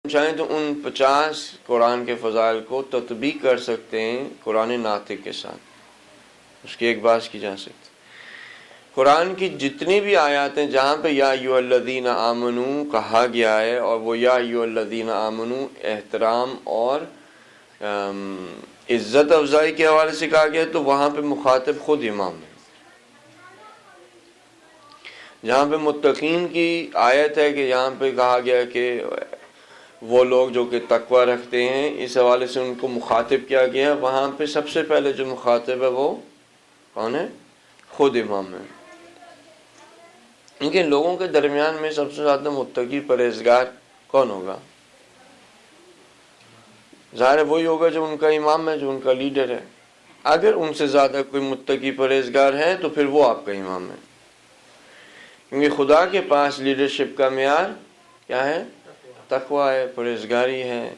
چاہیں تو ان 50 قرآن کے فضائل کو تطبیق کر سکتے ہیں قرآن ناطق کے ساتھ، اس کی ایک بات کی جا سکتی۔ قرآن کی جتنی بھی آیات ہیں جہاں پہ یا ایھا الذین آمنو کہا گیا ہے، اور وہ یا ایھا الذین آمنو احترام اور عزت افزائی کے حوالے سے کہا گیا، تو وہاں پہ مخاطب خود امام ہے۔ جہاں پہ متقین کی آیت ہے کہ یہاں پہ کہا گیا کہ وہ لوگ جو کہ تقوی رکھتے ہیں، اس حوالے سے ان کو مخاطب کیا گیا ہے، وہاں پہ سب سے پہلے جو مخاطب ہے وہ کون ہے؟ خود امام ہے۔ لیکن لوگوں کے درمیان میں سب سے زیادہ متقی پرہیزگار کون ہوگا؟ ظاہر وہی ہوگا جو ان کا امام ہے، جو ان کا لیڈر ہے۔ اگر ان سے زیادہ کوئی متقی پرہیزگار ہے تو پھر وہ آپ کا امام ہے، کیونکہ خدا کے پاس لیڈرشپ کا معیار کیا ہے؟ تقوی ہے، پرہیزگاری ہے۔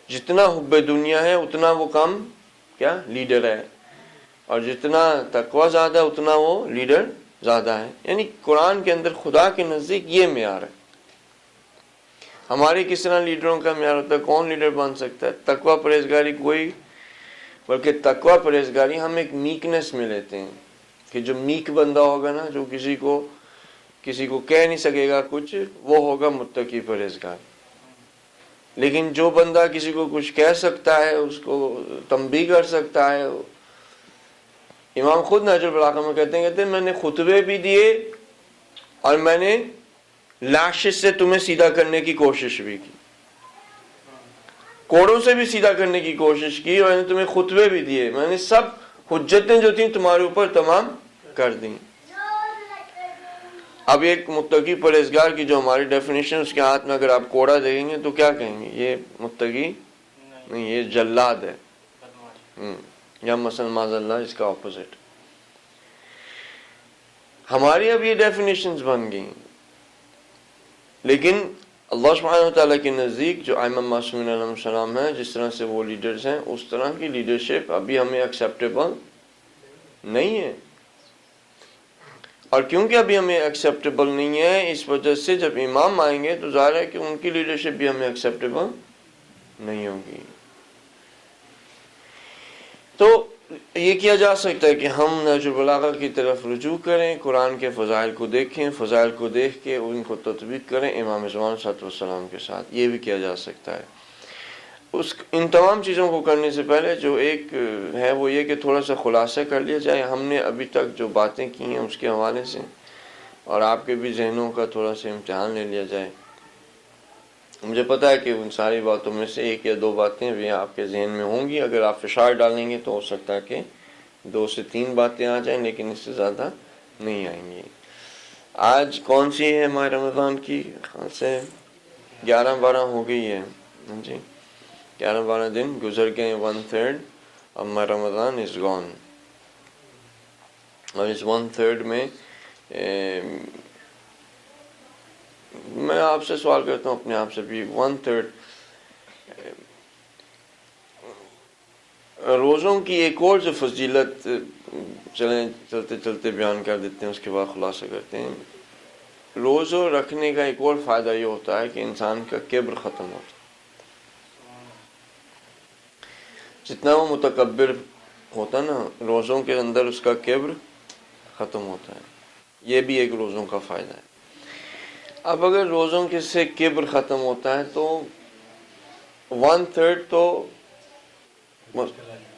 جتنا حب دنیا ہے اتنا وہ کم کیا لیڈر ہے، اور جتنا تقوی زیادہ ہے اتنا وہ لیڈر زیادہ ہے۔ یعنی قرآن کے اندر خدا کے نزدیک یہ معیار ہے۔ ہمارے کس طرح لیڈروں کا معیار ہوتا ہے؟ کون لیڈر بن سکتا ہے؟ تقوی پرہیزگاری کوئی، بلکہ تقوی پرہیزگاری ہم ایک میکنس میں لیتے ہیں کہ جو میک بندہ ہوگا نا، جو کسی کو کہہ نہیں سکے گا کچھ، وہ ہوگا متقی پرہیزگار۔ لیکن جو بندہ کسی کو کچھ کہہ سکتا ہے، اس کو تنبیہ کر سکتا ہے، امام خود نہج البلاغہ میں کہتے ہیں میں نے خطبے بھی دیے اور میں نے لاشز سے تمہیں سیدھا کرنے کی کوشش بھی کی، کوڑوں سے بھی سیدھا کرنے کی کوشش کی، اور میں نے تمہیں خطبے بھی دیے، میں نے سب حجتیں جو تھیں تمہارے اوپر تمام کر دیں۔ اب ایک متقی پرہیزگار کی جو ہماری ڈیفینیشن، اس کے ہاتھ میں اگر آپ کوڑا دیں گے تو کیا کہیں گے؟ یہ متقی نہیں، یہ جلاد ہے، یا مثلا معاذ اللہ اس کا اپوزٹ۔ ہماری اب یہ ڈیفینیشنز بن گئی، لیکن اللہ سبحانہ وتعالیٰ کے نزدیک جو ائمہ معصومین علیہم السلام ہیں، جس طرح سے وہ لیڈرز ہیں، اس طرح کی لیڈرشپ ابھی ہمیں ایکسیپٹیبل نہیں ہے۔ اور کیونکہ ابھی ہمیں ایکسیپٹیبل نہیں ہے، اس وجہ سے جب امام آئیں گے تو ظاہر ہے کہ ان کی لیڈرشپ بھی ہمیں ایکسیپٹیبل نہیں ہوگی۔ تو یہ کیا جا سکتا ہے کہ ہم نہج البلاغہ کی طرف رجوع کریں، قرآن کے فضائل کو دیکھیں، فضائل کو دیکھ کے ان کو تطبیق کریں امام زمان صلی اللہ علیہ وسلم کے ساتھ۔ یہ بھی کیا جا سکتا ہے۔ ان تمام چیزوں کو کرنے سے پہلے جو ایک ہے وہ یہ کہ تھوڑا سا خلاصہ کر لیا جائے ہم نے ابھی تک جو باتیں کی ہیں اس کے حوالے سے، اور آپ کے بھی ذہنوں کا تھوڑا سا امتحان لے لیا جائے۔ مجھے پتہ ہے کہ ان ساری باتوں میں سے ایک یا دو باتیں بھی آپ کے ذہن میں ہوں گی، اگر آپ فشار ڈالیں گے تو ہو سکتا ہے کہ 2 سے 3 باتیں آ جائیں، لیکن اس سے زیادہ نہیں آئیں گی۔ آج کون سی ہے ماہ رمضان کی؟ خاص سے 11-12 ہو گئی ہے جی، 11-12 دن گزر گئے، 1/3 اب ماہ رمضان از گون۔ اور اس 1/3 میں میں آپ سے سوال کرتا ہوں، اپنے آپ سے بھی، 1/3 روزوں کی ایک اور جو فضیلت چلتے چلتے بیان کر دیتے ہیں، اس کے بعد خلاصہ کرتے ہیں۔ روزوں رکھنے کا ایک اور فائدہ یہ ہوتا ہے کہ انسان کا کبر ختم ہوتا ہے۔ جتنا وہ متکبر ہوتا نا، روزوں کے اندر اس کا کبر ختم ہوتا ہے۔ یہ بھی ایک روزوں کا فائدہ ہے۔ اب اگر روزوں کے سے کبر ختم ہوتا ہے تو 1/3 تو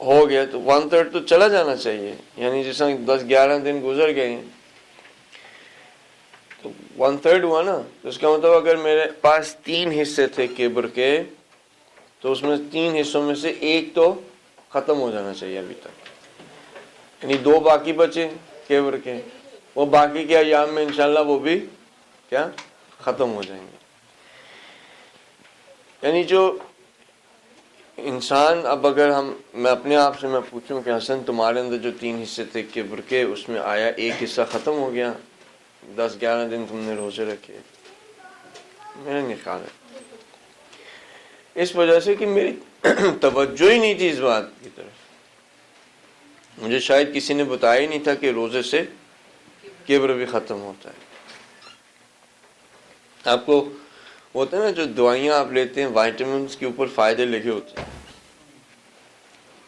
ہو گیا، تو 1/3 تو چلا جانا چاہیے، یعنی جس طرح 10-11 دن گزر گئے ہیں تو 1/3 ہوا نا، تو اس کا مطلب اگر میرے پاس 3 حصے تھے کبر کے تو اس میں 3 حصوں میں سے ایک تو ختم ہو جانا چاہیے ابھی تک، یعنی 2 باقی بچے کبر کے، وہ باقی کے ایام میں انشاءاللہ وہ بھی کیا ختم ہو جائیں گے۔ یعنی جو انسان، اب اگر میں اپنے آپ سے میں پوچھوں کہ حسن تمہارے اندر جو 3 حصے تھے کبر کے، اس میں آیا ایک حصہ ختم ہو گیا، 10-11 دن تم نے روزے رکھے؟ میرا نہیں خیال ہے، اس وجہ سے کہ میری توجہ ہی نہیں تھی اس بات کی طرف، مجھے شاید کسی نے بتایا ہی نہیں تھا کہ روزے سے کبر بھی ختم ہوتا ہے۔ آپ کو ہوتے ہیں نا جو دوائیاں آپ لیتے ہیں وائٹامنس کے اوپر فائدے لکھے ہوتے ہیں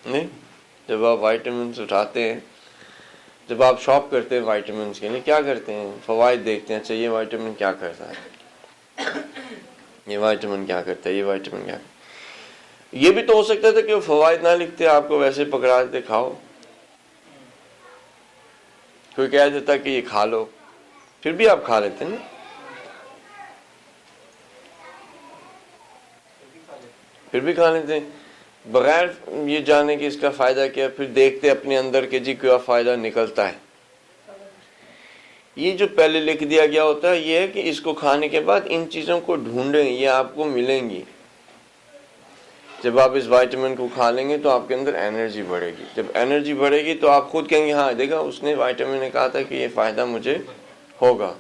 نہیں؟ جب آپ وائٹامنس اٹھاتے ہیں، جب آپ شاپ کرتے ہیں وائٹامنس کے لیے کیا کرتے ہیں؟ فوائد دیکھتے ہیں، اچھا یہ وائٹامن کیا کرتا ہے، یہ وائٹامن کیا کرتا ہے، یہ وائٹامن کیا کرتا ہے۔ یہ بھی تو ہو سکتا تھا کہ وہ فوائد نہ لکھتے، آپ کو ویسے پکڑا دیتے کھاؤ، کوئی کہہ دیتا کہ یہ کھا لو، پھر بھی آپ کھا لیتے نا، پھر بھی کھا لیتے ہیں بغیر یہ جانے کہ اس کا فائدہ کیا، پھر دیکھتے اپنے اندر کہ جی کیا فائدہ نکلتا ہے۔ یہ جو پہلے لکھ دیا گیا ہوتا ہے یہ ہے کہ اس کو کھانے کے بعد ان چیزوں کو ڈھونڈیں، یہ آپ کو ملیں گی۔ جب آپ اس وائٹامن کو کھا لیں گے تو آپ کے اندر انرجی بڑھے گی، جب انرجی بڑھے گی تو آپ خود کہیں گے ہاں دیکھا اس نے وائٹامن نے کہا تھا کہ یہ فائدہ مجھے ہوگا۔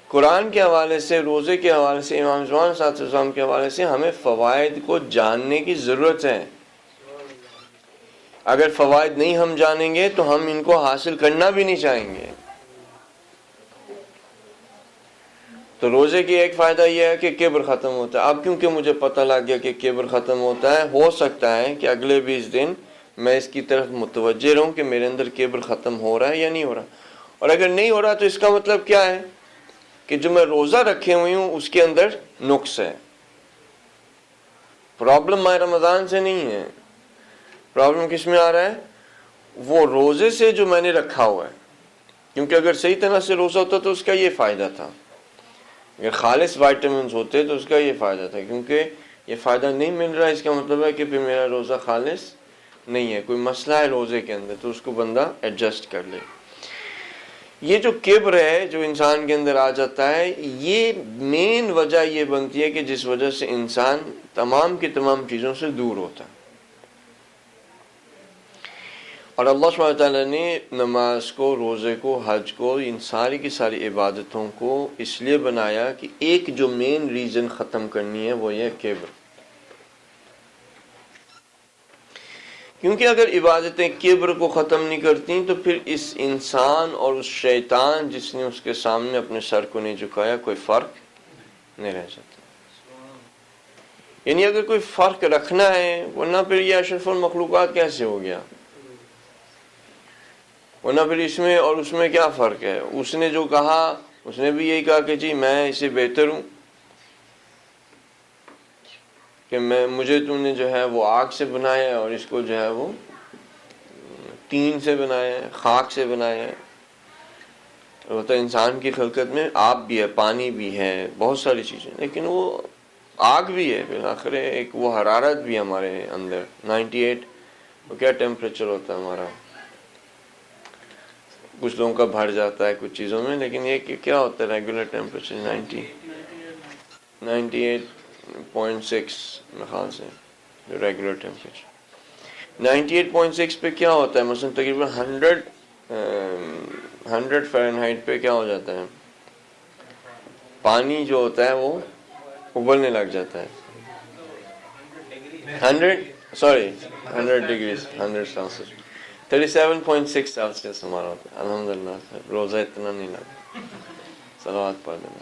قرآن کے حوالے سے، روزے کے حوالے سے، امام زمان صلی اللہ علیہ وسلم کے حوالے سے ہمیں فوائد کو جاننے کی ضرورت ہے۔ اگر فوائد نہیں ہم جانیں گے تو ہم ان کو حاصل کرنا بھی نہیں چاہیں گے۔ تو روزے کی ایک فائدہ یہ ہے کہ کبر ختم ہوتا ہے۔ اب کیونکہ مجھے پتہ لگ گیا کہ کبر ختم ہوتا ہے، ہو سکتا ہے کہ اگلے 20 دن میں اس کی طرف متوجہ رہوں کہ میرے اندر کبر ختم ہو رہا ہے یا نہیں ہو رہا، اور اگر نہیں ہو رہا تو اس کا مطلب کیا ہے کہ جو میں روزہ رکھے ہوئی ہوں اس کے اندر نقص ہے۔ پرابلم ماہ رمضان سے نہیں ہے، پرابلم کس میں آ رہا ہے؟ وہ روزے سے جو میں نے رکھا ہوا ہے، کیونکہ اگر صحیح طرح سے روزہ ہوتا تو اس کا یہ فائدہ تھا، اگر خالص وائٹامنز ہوتے تو اس کا یہ فائدہ تھا، کیونکہ یہ فائدہ نہیں مل رہا اس کا مطلب ہے کہ پھر میرا روزہ خالص نہیں ہے، کوئی مسئلہ ہے روزے کے اندر، تو اس کو بندہ ایڈجسٹ کر لے۔ یہ جو کبر ہے جو انسان کے اندر آ جاتا ہے، یہ مین وجہ یہ بنتی ہے کہ جس وجہ سے انسان تمام کی تمام چیزوں سے دور ہوتا ہے۔ اور اللہ سبحانہ وتعالیٰ نے نماز کو، روزے کو، حج کو، ان ساری کی ساری عبادتوں کو اس لیے بنایا کہ ایک جو مین ریزن ختم کرنی ہے وہ یہ کبر۔ کیونکہ اگر عبادتیں کبر کو ختم نہیں کرتی تو پھر اس انسان اور اس شیطان جس نے اس کے سامنے اپنے سر کو نہیں جھکایا کوئی فرق نہیں رہ جاتا۔ یعنی اگر کوئی فرق رکھنا ہے، ورنہ پھر یہ اشرف المخلوقات کیسے ہو گیا، ورنہ پھر اس میں اور اس میں کیا فرق ہے؟ اس نے جو کہا اس نے بھی یہی کہا کہ جی میں اسے بہتر ہوں، کہ مجھے تم نے جو ہے وہ آگ سے بنایا ہے اور اس کو جو ہے وہ تین سے بنایا ہے، خاک سے بنایا ہے۔ ہوتا ہے انسان کی خلقت میں آب بھی ہے، پانی بھی ہے، بہت ساری چیزیں، لیکن وہ آگ بھی ہے، بالآخر ایک وہ حرارت بھی ہے ہمارے اندر 98، وہ کیا ٹیمپریچر ہوتا ہے ہمارا، کچھ لوگوں کا بڑھ جاتا ہے کچھ چیزوں میں، لیکن یہ کہ کیا ہوتا ہے ریگولر ٹیمپریچر 98.6 میرے خیال سے ریگولر ٹیمپریچر 98.6 پہ کیا ہوتا ہے، مثلا تقریباً 100 فahrenheit پہ کیا ہو جاتا ہے، پانی جو ہوتا ہے وہ ابلنے لگ جاتا ہے۔ 100 ڈگریز 100 سیلسیس 37.6 سیلسیس ہمارا ہوتا ہے۔ الحمدللہ روزہ اتنا نہیں لگا، صلوات پڑھ دینا۔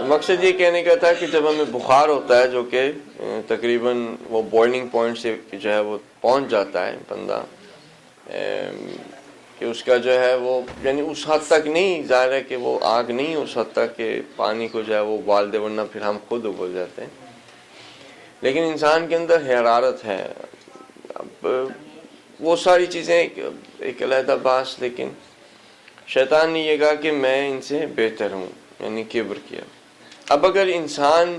مقصد یہ کہنے کا تھا کہ جب ہمیں بخار ہوتا ہے جو کہ تقریباً وہ بوائلنگ پوائنٹ سے جو ہے وہ پہنچ جاتا ہے بندہ، کہ اس کا جو ہے وہ یعنی اس حد تک نہیں، ظاہر ہے کہ وہ آگ نہیں اس حد تک کہ پانی کو جو ہے وہ ابال دے ورنہ پھر ہم خود ابل جاتے ہیں، لیکن انسان کے اندر حرارت ہے۔ اب وہ ساری چیزیں ایک علیحدہ بحث، لیکن شیطان نے یہ کہا کہ میں ان سے بہتر ہوں، یعنی کبر کیا۔ اب اگر انسان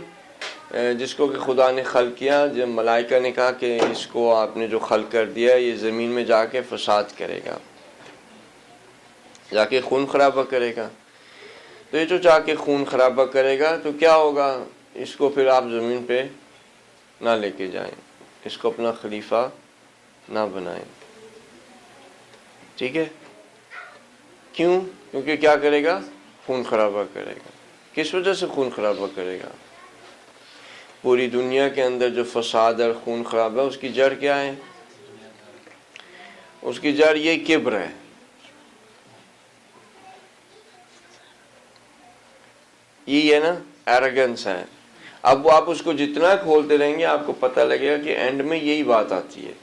جس کو کہ خدا نے خلق کیا، جب ملائکہ نے کہا کہ اس کو آپ نے جو خلق کر دیا یہ زمین میں جا کے فساد کرے گا، جا کے خون خرابہ کرے گا، تو یہ جو جا کے خون خرابہ کرے گا تو کیا ہوگا، اس کو پھر آپ زمین پہ نہ لے کے جائیں، اس کو اپنا خلیفہ نہ بنائیں، ٹھیک ہے؟ کیوں؟ کیونکہ کیا کرے گا؟ خون خرابہ کرے گا۔ کس وجہ سے خون خرابہ کرے گا؟ پوری دنیا کے اندر جو فساد اور خون خرابہ ہے اس کی جڑ کیا ہے؟ اس کی جڑ یہ کبر ہے۔ یہی ہے نا ایروگنس ہے. اب وہ آپ اس کو جتنا کھولتے رہیں گے آپ کو پتہ لگے گا کہ اینڈ میں یہی بات آتی ہے.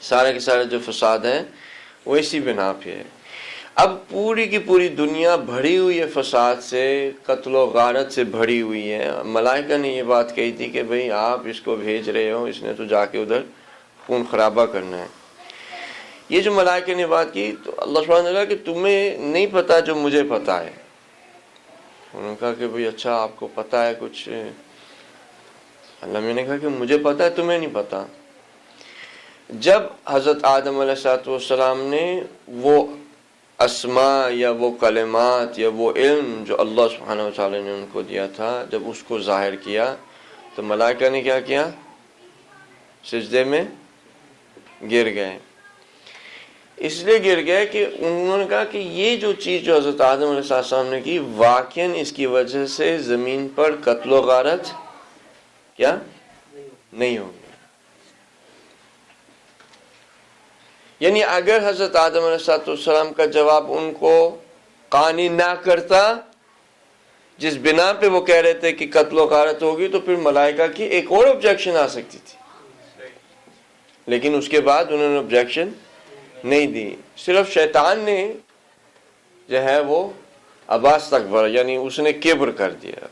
سارے کے سارے جو فساد ہیں وہ اسی بنا پہ ہے. اب پوری کی پوری دنیا بھری ہوئی ہے فساد سے, قتل و غارت سے بھری ہوئی ہے. ملائکہ نے یہ بات کہی تھی کہ بھئی آپ اس کو بھیج رہے ہو, اس نے تو جا کے ادھر خون خرابہ کرنا ہے. یہ جو ملائکہ نے بات کی تو اللہ سبحانہ نے کہا کہ تمہیں نہیں پتا جو مجھے پتا ہے. انہوں نے کہا کہ بھئی اچھا آپ کو پتا ہے کچھ. اللہ میں نے کہا کہ مجھے پتا ہے تمہیں نہیں پتا. جب حضرت آدم علیہ السلام نے وہ اسماء یا وہ کلمات یا وہ علم جو اللہ سبحانہ وتعالی نے ان کو دیا تھا, جب اس کو ظاہر کیا تو ملائکہ نے کیا کیا؟ سجدے میں گر گئے. اس لیے گر گئے کہ انہوں نے کہا کہ یہ جو چیز جو حضرت آدم علیہ السلام نے کی واقعاً اس کی وجہ سے زمین پر قتل و غارت کیا نہیں ہوگی. یعنی اگر حضرت آدم علیہ السلام کا جواب ان کو قانع نہ کرتا جس بنا پہ وہ کہہ رہے تھے کہ قتل و غارت ہوگی, تو پھر ملائکہ کی ایک اور آبجیکشن آ سکتی تھی. لیکن اس کے بعد انہوں نے آبجیکشن نہیں دی. صرف شیطان نے جو ہے وہ اباس تکبر, یعنی اس نے کبر کر دیا.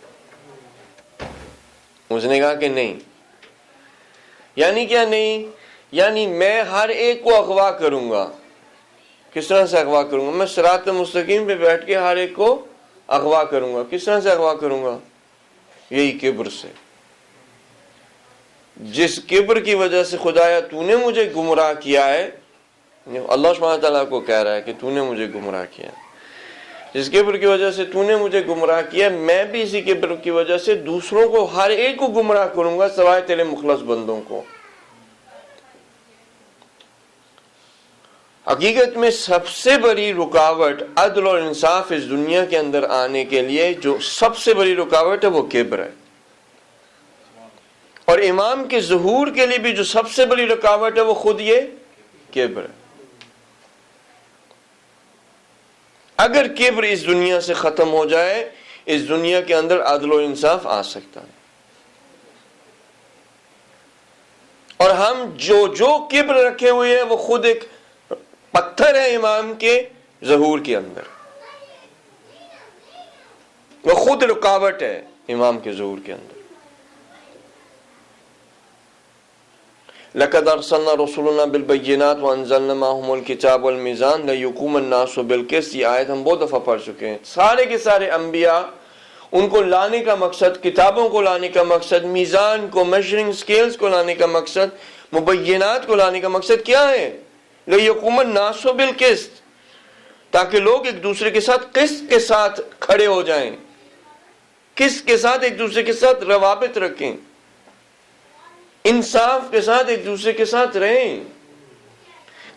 اس نے کہا کہ نہیں. یعنی کیا نہیں؟ یعنی میں ہر ایک کو اغوا کروں گا. کس طرح سے اغوا کروں گا؟ میں صراط مستقیم پہ بیٹھ کے ہر ایک کو اغوا کروں گا. کس طرح سے اغوا کروں گا؟ یہی کبر سے. جس کبر کی وجہ سے خدایا تو نے مجھے گمراہ کیا ہے, اللہ سبحانہ تعالیٰ کو کہہ رہا ہے کہ تو نے مجھے گمراہ کیا. جس کبر کی وجہ سے تو نے مجھے گمراہ کیا, میں بھی اسی کبر کی وجہ سے دوسروں کو ہر ایک کو گمراہ کروں گا سوائے تیرے مخلص بندوں کو. حقیقت میں سب سے بڑی رکاوٹ عدل اور انصاف اس دنیا کے اندر آنے کے لیے جو سب سے بڑی رکاوٹ ہے وہ کبر ہے. اور امام کے ظہور کے لیے بھی جو سب سے بڑی رکاوٹ ہے وہ خود یہ کبر ہے. اگر کبر اس دنیا سے ختم ہو جائے, اس دنیا کے اندر عدل و انصاف آ سکتا ہے. اور ہم جو کبر رکھے ہوئے ہیں وہ خود ایک پتھر ہے امام کے ظہور کے اندر, وہ خود رکاوٹ ہے امام کے ظہور کے اندر. لَقَدْ أَرْسَلْنَا رُسُلَنَا بِالْبَيِّنَاتِ وَأَنزَلْنَا مَعَهُمُ الْكِتَابَ وَالْمِيزَانَ لَيَقُومَ النَّاسُ بِالْقِسْطِ. یہ آیت ہم بہت دفعہ پڑھ چکے ہیں. سارے کے سارے انبیاء, ان کو لانے کا مقصد, کتابوں کو لانے کا مقصد, میزان کو, میجرنگ سکیلز کو لانے کا مقصد, مبینات کو لانے کا مقصد کیا ہے؟ لَيَقُومَ النَّاسُ بِالْقِسْطِ, تاکہ لوگ ایک دوسرے کے ساتھ قسط کے ساتھ کھڑے ہو جائیں, قسط کے ساتھ ایک دوسرے کے ساتھ روابط رکھیں, انصاف کے ساتھ ایک دوسرے کے ساتھ رہیں,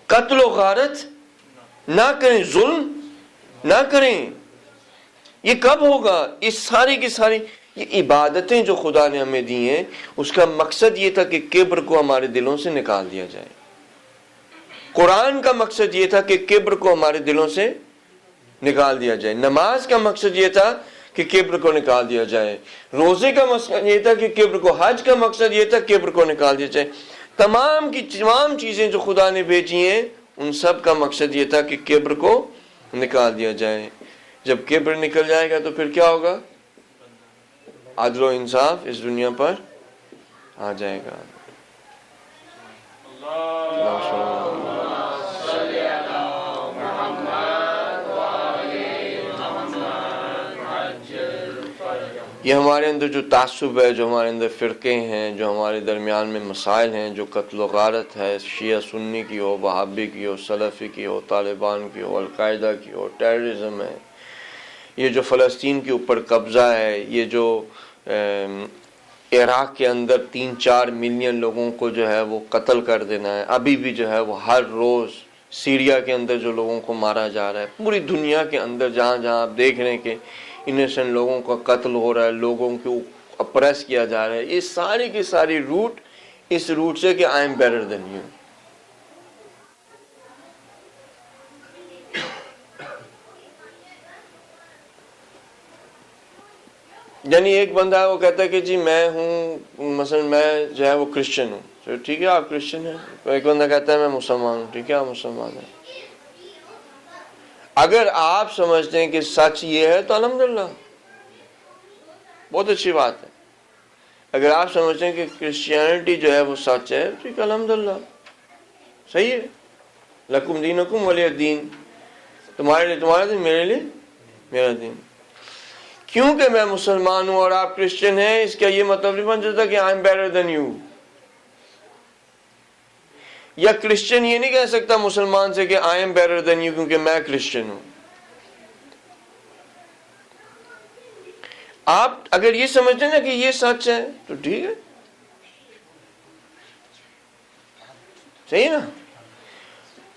قتل و غارت نہ کریں, ظلم نہ کریں. یہ کب ہوگا؟ اس ساری کی ساری یہ عبادتیں جو خدا نے ہمیں دی ہیں, اس کا مقصد یہ تھا کہ کبر کو ہمارے دلوں سے نکال دیا جائے. قرآن کا مقصد یہ تھا کہ کبر کو ہمارے دلوں سے نکال دیا جائے. نماز کا مقصد یہ تھا کہ کبر کو نکال دیا جائے. روزے کا مقصد یہ تھا کہ کبر کو, حج کا مقصد یہ تھا کبر کو نکال دیا جائے. تمام کی تمام چیزیں جو خدا نے بھیجی ہیں ان سب کا مقصد یہ تھا کہ کبر کو نکال دیا جائے. جب کبر نکل جائے گا تو پھر کیا ہوگا؟ عدل و انصاف اس دنیا پر آ جائے گا. یہ ہمارے اندر جو تعصب ہے, جو ہمارے اندر فرقے ہیں, جو ہمارے درمیان میں مسائل ہیں, جو قتل و غارت ہے, شیعہ سنی کی ہو, وہابی کی ہو, سلفی کی ہو, طالبان کی ہو, القاعدہ کی ہو, ٹیررزم ہے, یہ جو فلسطین کے اوپر قبضہ ہے, یہ جو عراق کے اندر 3-4 ملین لوگوں کو جو ہے وہ قتل کر دینا ہے, ابھی بھی جو ہے وہ ہر روز سیریا کے اندر جو لوگوں کو مارا جا رہا ہے, پوری دنیا کے اندر جہاں جہاں آپ دیکھ رہے ہیں کہ انیسنٹ لوگوں کا قتل ہو رہا ہے, لوگوں کو اپریس کیا جا رہا ہے, یہ ساری کی ساری روٹ اس روٹ سے کہ I am better than you. یعنی ایک بندہ ہے وہ کہتا ہے کہ جی میں ہوں مثلا میں جو ہے وہ کرسچن ہوں، تو ٹھیک ہے آپ کرسچن ہیں. ایک بندہ کہتا ہے میں مسلمان ہوں، ٹھیک ہے آپ مسلمان ہیں. اگر آپ سمجھتے ہیں کہ سچ یہ ہے تو الحمدللہ بہت اچھی بات ہے. اگر آپ سمجھتے ہیں کہ کرسچینٹی جو ہے وہ سچ ہے، ٹھیک ہے الحمدللہ صحیح ہے. لکم دینکم ولی دین، تمہارے لیے تمہارا دین، میرے لیے میرا دین. کیونکہ میں مسلمان ہوں اور آپ کرسچن ہیں اس کا یہ مطلب نہیں بن جاتا کہ I am better than you. یا کرسچن یہ نہیں کہہ سکتا مسلمان سے کہ I am better than you کیونکہ میں کرسچن ہوں. آپ اگر یہ سمجھتے ہیں نا کہ یہ سچ ہے تو ٹھیک ہے، صحیح نا.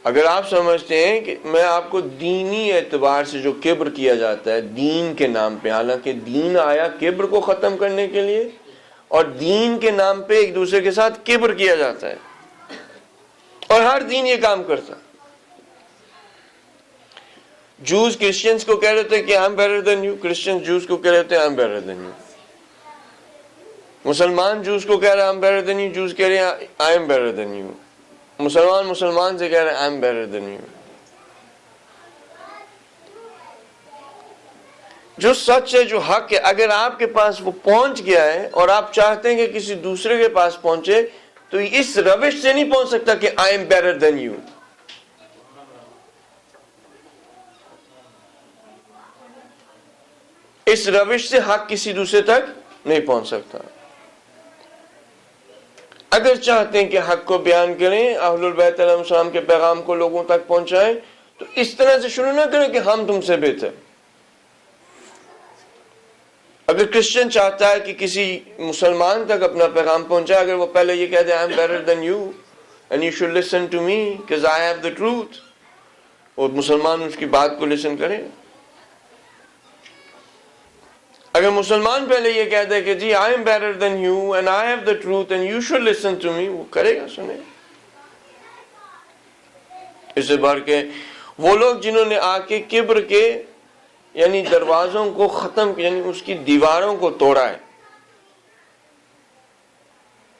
اگر آپ سمجھتے ہیں کہ میں آپ کو دینی اعتبار سے جو کبر کیا جاتا ہے دین کے نام پہ، حالانکہ دین آیا کبر کو ختم کرنے کے لیے، اور دین کے نام پہ ایک دوسرے کے ساتھ کبر کیا جاتا ہے، اور ہر دین یہ کام کرتا. جوز کرسچنز کو کہہ رہے تھے کہ I am better than you, Christian Jews کو کہہ رہے تھے I am better than you. مسلمان جوز کو کہہ رہے ہیں I am better than you, Jews کہہ رہے ہیں I am better than you. مسلمان سے کہہ رہے ہیں I am better than you. جو سچ ہے جو حق ہے اگر آپ کے پاس وہ پہنچ گیا ہے اور آپ چاہتے ہیں کہ کسی دوسرے کے پاس پہنچے تو اس روش سے نہیں پہنچ سکتا کہ I am better than you. اس روش سے حق کسی دوسرے تک نہیں پہنچ سکتا. اگر چاہتے ہیں کہ حق کو بیان کریں، اہل البیت علیہ السلام کے پیغام کو لوگوں تک پہنچائیں، تو اس طرح سے شروع نہ کریں کہ ہم تم سے بہتر. اگر کرسچن چاہتا ہے کہ کسی مسلمان تک اپنا پیغام پہنچائے، اگر وہ پہلے یہ کہہ دے I am better than you and you should listen to me because I have the truth, اور مسلمان اس کی بات کو لسن کرے. اگر مسلمان پہلے یہ کہہ دے کہ جی I am better than you and I have the truth and you should listen to me, وہ کرے گا، سنے. اس سے بڑھ کے وہ لوگ جنہوں نے آ کے کبر کے یعنی دروازوں کو ختم، یعنی اس کی دیواروں کو توڑا ہے،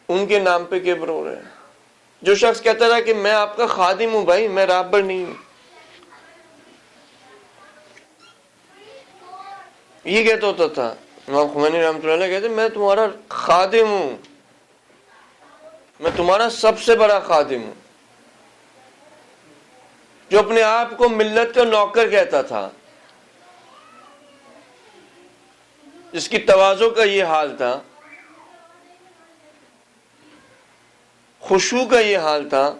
ان کے نام پہ کبر ہو رہا ہے. جو شخص کہتا رہا کہ میں آپ کا خادم ہوں، بھائی میں رابر نہیں ہوں، یہ کہتا ہوتا تھا امام خمینی رحمۃ اللہ علیہ، کہتے میں تمہارا خادم ہوں، میں تمہارا سب سے بڑا خادم ہوں. جو اپنے آپ کو ملت کا نوکر کہتا تھا، جس کی تواضع کا یہ حال تھا، خشوع کا یہ حال تھا،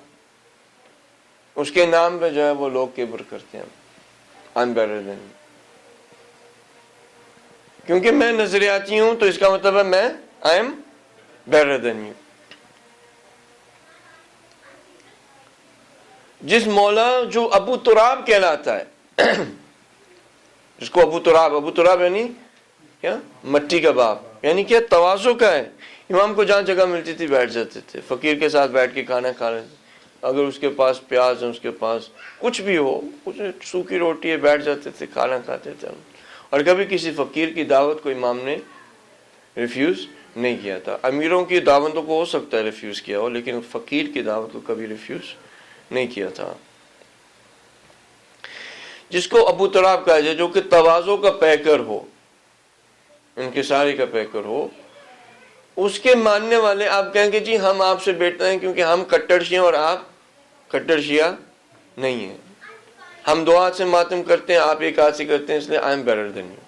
اس کے نام پہ جو ہے وہ لوگ کبر کرتے ہیں I am better than you. کیونکہ میں نظریاتی ہوں تو اس کا مطلب ہے میں I am better than you. جس مولا جو ابو تراب کہلاتا ہے جس کو ابو تراب یعنی کیا؟ مٹی کا باپ، یعنی کیا؟ تواضع کا ہے. امام کو جہاں جگہ ملتی تھی بیٹھ جاتے تھے، فقیر کے ساتھ بیٹھ کے کھانا کھا رہے تھے. اگر اس کے پاس پیاز ہے، اس کے پاس کچھ بھی ہو، کچھ سوکھی روٹی ہے، بیٹھ جاتے تھے کھانا کھاتے تھے. اور کبھی کسی فقیر کی دعوت کو امام نے ریفیوز نہیں کیا تھا. امیروں کی دعوتوں کو ہو سکتا ہے ریفیوز کیا ہو، لیکن فقیر کی دعوت کو کبھی ریفیوز نہیں کیا تھا. جس کو ابو تراب کہا جائے، جو کہ تواضع کا پیکر ہو، انکساری کا پیکر ہو، اس کے ماننے والے آپ کہیں کہ جی ہم آپ سے بہتر ہیں کیونکہ ہم کٹر شیعہ اور آپ کٹر شیعہ نہیں ہیں، ہم دو ہاتھ سے ماتم کرتے ہیں، آپ ایک ہاتھ سے کرتے ہیں، اس لیے I am better than you.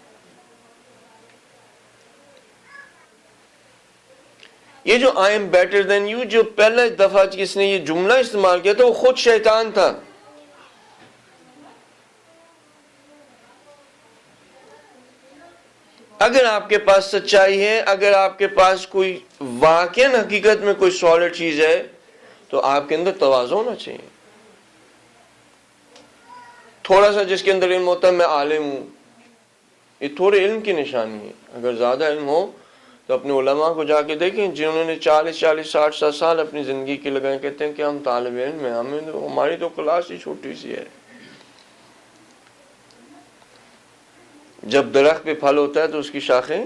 یہ جو I am better than you, جو پہلا دفعہ جس نے یہ جملہ استعمال کیا تھا وہ خود شیطان تھا. اگر آپ کے پاس سچائی ہے، اگر آپ کے پاس کوئی واقعی حقیقت میں کوئی سالڈ چیز ہے، تو آپ کے اندر تواضع ہونا چاہیے. تھوڑا سا جس کے اندر علم ہوتا ہے میں عالم ہوں، یہ تھوڑے علم کی نشانی ہے. اگر زیادہ علم ہو تو اپنے علماء کو جا کے دیکھیں جنہوں نے 40 60 سال اپنی زندگی کے لگائے، کہتے ہیں کہ ہم طالب علم ہیں، ہماری تو کلاس ہی چھوٹی سی ہے. جب درخت پہ پھل ہوتا ہے تو اس کی شاخیں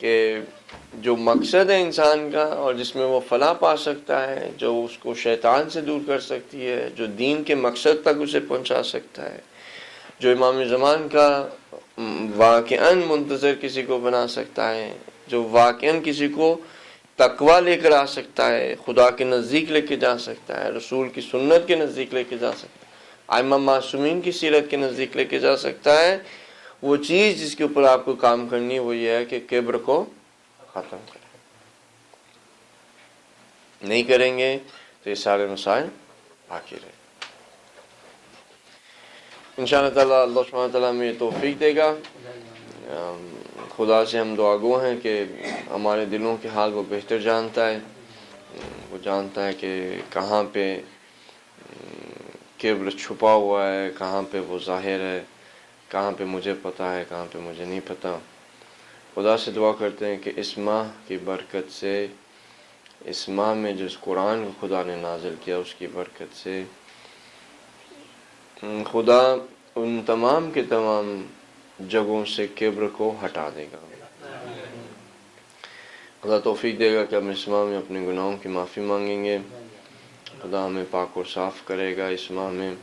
کہ جو مقصد ہے انسان کا اور جس میں وہ فلاح پا سکتا ہے، جو اس کو شیطان سے دور کر سکتی ہے، جو دین کے مقصد تک اسے پہنچا سکتا ہے، جو امام زمان کا واقعاً منتظر کسی کو بنا سکتا ہے، جو واقعاً کسی کو تقویٰ لے کر آ سکتا ہے، خدا کے نزدیک لے کے جا سکتا ہے، رسول کی سنت کے نزدیک لے کے جا سکتا ہے، ائمہ معصومین کی سیرت کے نزدیک لے کے جا سکتا ہے، وہ چیز جس کے اوپر آپ کو کام کرنی ہے وہ یہ ہے کہ کبر کو ختم کریں. نہیں کریں گے تو یہ سارے مسائل باقی رہے. انشاءاللہ تعالیٰ اللہ سبحانہ تعالیٰ ہمیں توفیق دے گا. خدا سے ہم دعا گو ہیں کہ ہمارے دلوں کے حال وہ بہتر جانتا ہے. وہ جانتا ہے کہ کہاں پہ کبر چھپا ہوا ہے، کہاں پہ وہ ظاہر ہے، کہاں پہ مجھے پتہ ہے، کہاں پہ مجھے نہیں پتہ. خدا سے دعا کرتے ہیں کہ اس ماہ کی برکت سے، اس ماہ میں جس قرآن کو خدا نے نازل کیا اس کی برکت سے خدا ان تمام کے تمام جگہوں سے کبر کو ہٹا دے گا. خدا توفیق دے گا کہ ہم اس ماہ میں اپنے گناہوں کی معافی مانگیں گے. خدا ہمیں پاک اور صاف کرے گا اس ماہ میں.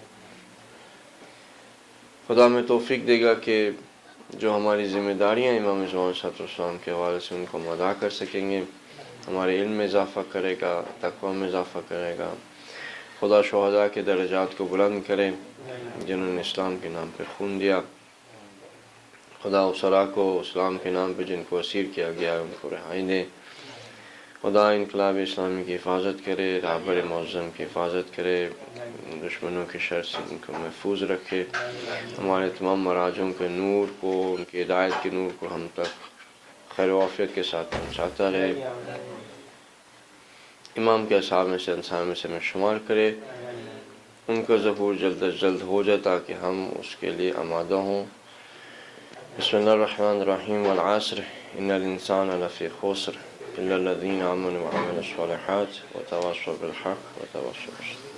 خدا ہمیں توفیق دے گا کہ جو ہماری ذمہ داریاں امام زمان صلی اللہ علیہ وسلم کے حوالے سے ان کو ہم ادا کر سکیں گے. ہمارے علم میں اضافہ کرے گا، تقوی میں اضافہ کرے گا. خدا شہداء کے درجات کو بلند کرے جنہوں نے اسلام کے نام پہ خون دیا. خدا اسرا کو اسلام کے نام پہ جن کو اسیر کیا گیا ان کو رہائی دے. خدا انقلاب اسلامی کی حفاظت کرے، رہبر معظم کی حفاظت کرے، دشمنوں کے شر سے ان کو محفوظ رکھے. ہمارے تمام مراجعوں کے نور کو، ان کی ہدایت کے نور کو ہم تک خیر و عافیت کے ساتھ پہنچاتا رہے. امام کے اصحاب میں سے انصار میں سے میں شمار کرے. ان کا ظہور جلد از جلد ہو جائے تاکہ ہم اس کے لیے آمادہ ہوں. بسم اللہ الرحمن الرحیم. والعصر ان الانسان لفی خسر الا الذین آمنوا وعملوا الصالحات وتواصوا بالحق وتواصوا بالصبر.